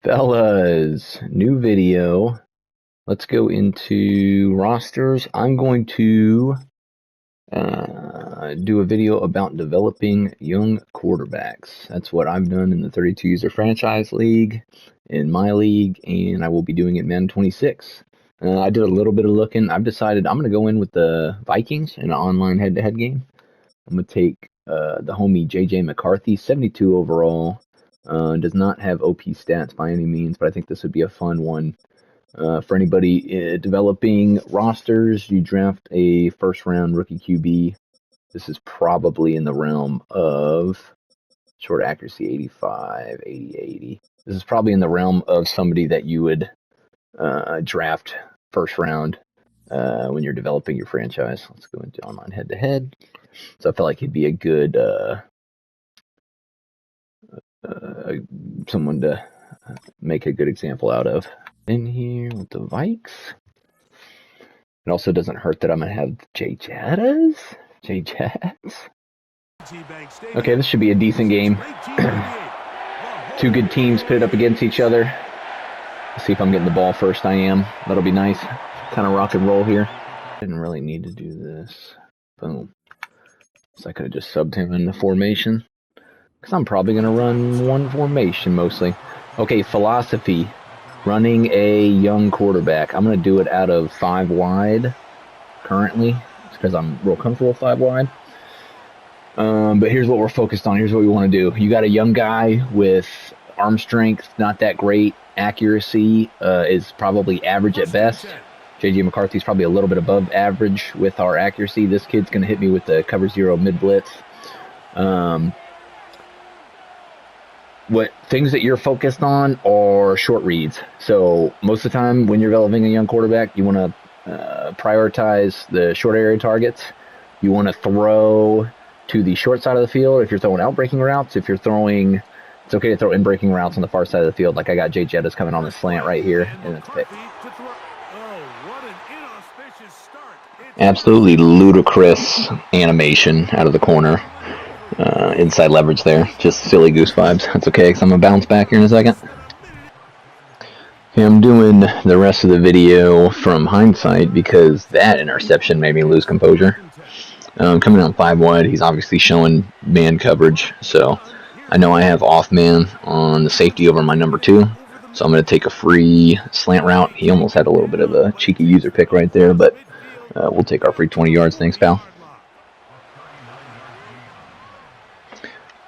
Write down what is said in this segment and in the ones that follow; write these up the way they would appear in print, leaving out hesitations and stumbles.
Fellas, new video. Let's go into rosters. I'm going to do a video about developing young quarterbacks. That's what I've done in the 32 user franchise league, in my league, and I will be doing it in Madden 26. I did a little bit of looking. I've decided I'm going to go in with the Vikings in an online head-to-head game. I'm going to take the homie J.J. McCarthy, 72 overall. Does not have OP stats by any means, but I think this would be a fun one. For anybody developing rosters, you draft a first-round rookie QB. This is probably in the realm of short accuracy 85, 80, 80. This is probably in the realm of somebody that you would draft first round when you're developing your franchise. Let's go into online head-to-head. So I felt like he'd be a good someone to make a good example out of. In here with the Vikes. It also doesn't hurt that I'm going to have J-Jettas. J-Jets. Okay, this should be a decent game. Two good teams pitted up against each other. Let's see if I'm getting the ball first. I am. That'll be nice. Kind of rock and roll here. Didn't really need to do this. Boom. So I could have just subbed him in the formation. Because I'm probably going to run one formation mostly. Okay, philosophy. Running a young quarterback. I'm going to do it out of 5 wide currently. It's because I'm real comfortable 5 wide. But here's what we're focused on. Here's what we want to do. You got a young guy with arm strength, not that great. Accuracy is probably average at best. J.J. McCarthy's probably a little bit above average with our accuracy. This kid's going to hit me with the cover 0 mid blitz. What things that you're focused on are short reads. So most of the time when you're developing a young quarterback, you want to prioritize the short area targets. You want to throw to the short side of the field if you're throwing out breaking routes. If you're throwing, it's okay to throw in breaking routes on the far side of the field. Like I got Jay Jettas coming on the slant right here, and it's a pick. Absolutely ludicrous animation out of the corner. Inside leverage there. Just silly goose vibes. That's okay, because I'm going to bounce back here in a second. Okay, I'm doing the rest of the video from hindsight because that interception made me lose composure. Coming out 5 wide, he's obviously showing man coverage. So I know I have off man on the safety over my number 2. So I'm going to take a free slant route. He almost had a little bit of a cheeky user pick right there, but we'll take our free 20 yards. Thanks, pal.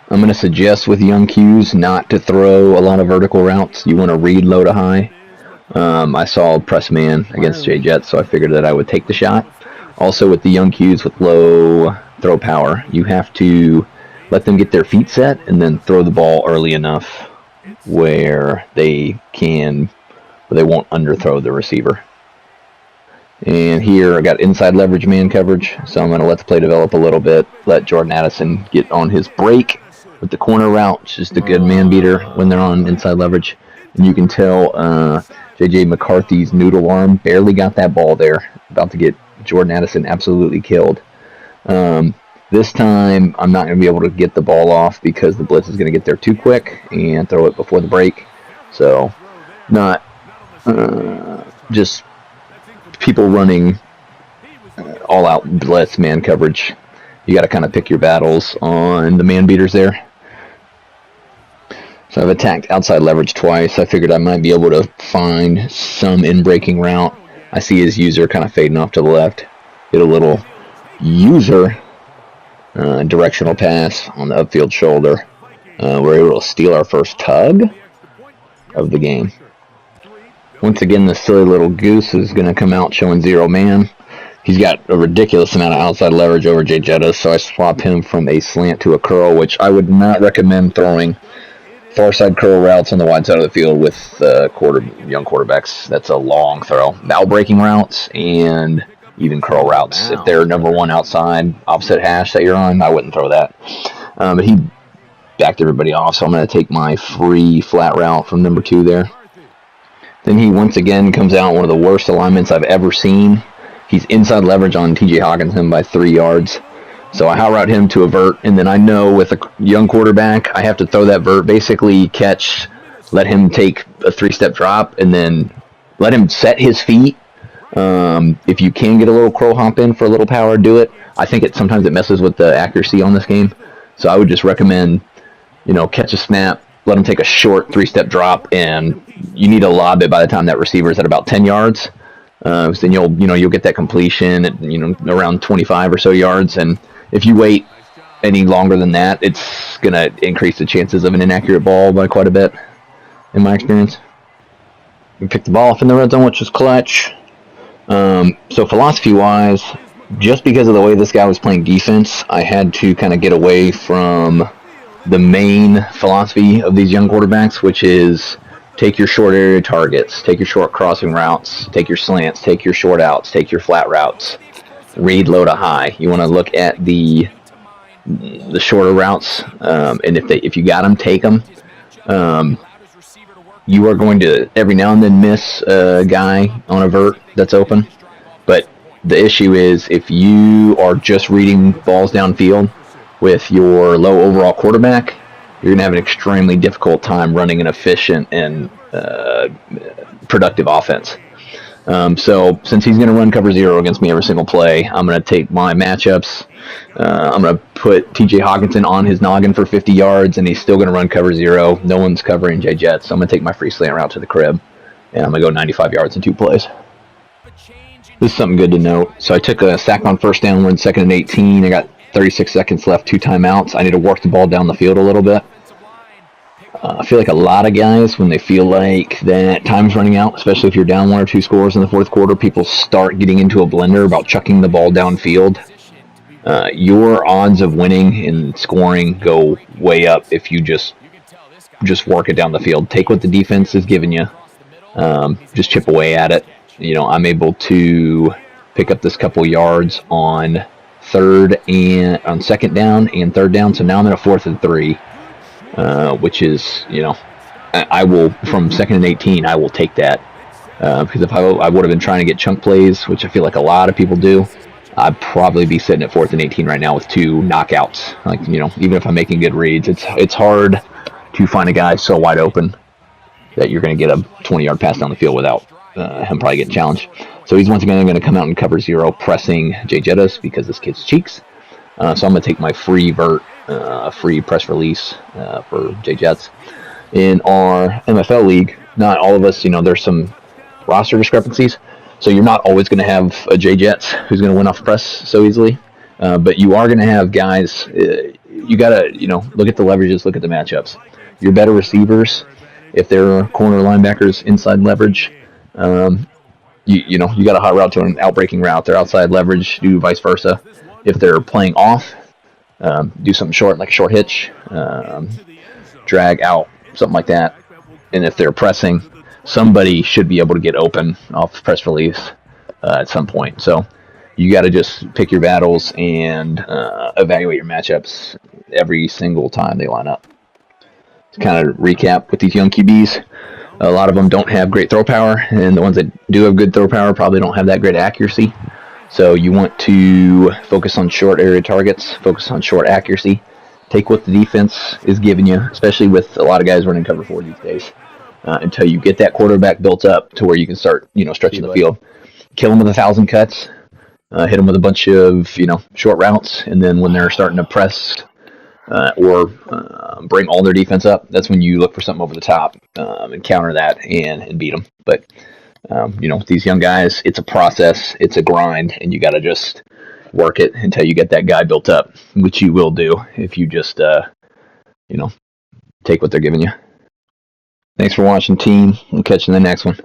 I'm going to suggest with young Qs not to throw a lot of vertical routes. You want to read low to high. I saw press man against J-Jet, so I figured that I would take the shot. Also with the young Qs with low throw power, you have to let them get their feet set and then throw the ball early enough where they won't underthrow the receiver. And here I got inside leverage man coverage, so I'm going to let the play develop a little bit. Let Jordan Addison get on his break with the corner route. It's just a good man beater when they're on inside leverage. And you can tell J.J. McCarthy's noodle arm barely got that ball there. About to get Jordan Addison absolutely killed. This time I'm not going to be able to get the ball off because the blitz is going to get there too quick and throw it before the break. So not just people running all-out blitz man coverage. You got to kind of pick your battles on the man beaters there. So I've attacked outside leverage twice. I figured I might be able to find some in-breaking route. I see his user kind of fading off to the left. Get a little user directional pass on the upfield shoulder. We're able to steal our first tug of the game. Once again, the silly little goose is going to come out showing 0 man. He's got a ridiculous amount of outside leverage over Jay Jettas, so I swap him from a slant to a curl, which I would not recommend throwing far side curl routes on the wide side of the field with young quarterbacks. That's a long throw. Out breaking routes and even curl routes. If they're number 1 outside, opposite hash that you're on, I wouldn't throw that. But he backed everybody off, so I'm going to take my free flat route from number 2 there. Then he once again comes out one of the worst alignments I've ever seen. He's inside leverage on T.J. Hawkinson by 3 yards. So I hot route him to a vert, and then I know with a young quarterback, I have to throw that vert, basically catch let him take a 3-step drop, and then let him set his feet. If you can get a little crow hop in for a little power, do it. I think sometimes it messes with the accuracy on this game. So I would just recommend, catch a snap, let him take a short 3-step drop, and you need to lob it by the time that receiver is at about 10 yards. So then you'll get that completion at around 25 or so yards. And if you wait any longer than that, it's gonna increase the chances of an inaccurate ball by quite a bit, in my experience. We picked the ball off in the red zone, which was clutch. So philosophy-wise, just because of the way this guy was playing defense, I had to kind of get away from the main philosophy of these young quarterbacks, which is take your short area targets, take your short crossing routes, take your slants, take your short outs, take your flat routes, read low to high. You want to look at the shorter routes, and if you got them, take them. You are going to every now and then miss a guy on a vert that's open, but the issue is if you are just reading balls downfield with your low overall quarterback, you're going to have an extremely difficult time running an efficient and productive offense. So since he's going to run cover 0 against me every single play, I'm going to take my matchups. I'm going to put TJ Hawkinson on his noggin for 50 yards, and he's still going to run cover 0. No one's covering J Jets, so I'm going to take my free slant route to the crib, and I'm going to go 95 yards in 2 plays. This is something good to note. So I took a sack on first down, we're in 2nd and 18. I got 36 seconds left, 2 timeouts. I need to work the ball down the field a little bit. I feel like a lot of guys, when they feel like that time's running out, especially if you're down 1 or 2 scores in the 4th quarter, people start getting into a blender about chucking the ball downfield. Your odds of winning and scoring go way up if you just work it down the field. Take what the defense is giving you. Just chip away at it. I'm able to pick up this couple yards on 2nd down and 3rd down. So now I'm in a 4th and 3, which is, I will, from 2nd and 18, I will take that. Because if I would have been trying to get chunk plays, which I feel like a lot of people do, I'd probably be sitting at 4th and 18 right now with 2 knockouts. Like, even if I'm making good reads, it's hard to find a guy so wide open that you're going to get a 20-yard pass down the field without him probably getting challenged. So he's once again going to come out and cover 0, pressing J Jettas because this kid's cheeks. So I'm going to take my free vert, free press release for J Jets. In our MFL league, not all of us, there's some roster discrepancies. So you're not always going to have a J Jets who's going to win off press so easily. But you are going to have guys, you got to, look at the leverages, look at the matchups. Your better receivers, if they're corner linebackers, inside leverage, you got a hot route to an outbreaking route. They're outside leverage, do vice versa. If they're playing off, do something short, like a short hitch, drag out, something like that. And if they're pressing, somebody should be able to get open off press release at some point. So you got to just pick your battles and evaluate your matchups every single time they line up. To kind of recap with these young QBs, a lot of them don't have great throw power, and the ones that do have good throw power probably don't have that great accuracy. So you want to focus on short area targets, focus on short accuracy, take what the defense is giving you, especially with a lot of guys running cover 4 these days, until you get that quarterback built up to where you can start, stretching the field. Kill them with 1,000 cuts, hit them with a bunch of, short routes, and then when they're starting to press or bring all their defense up, that's when you look for something over the top and counter that and beat them. But these young guys, it's a process, it's a grind, and you got to just work it until you get that guy built up, which you will do if you just take what they're giving you. Thanks for watching, team. We'll catch you in the next one.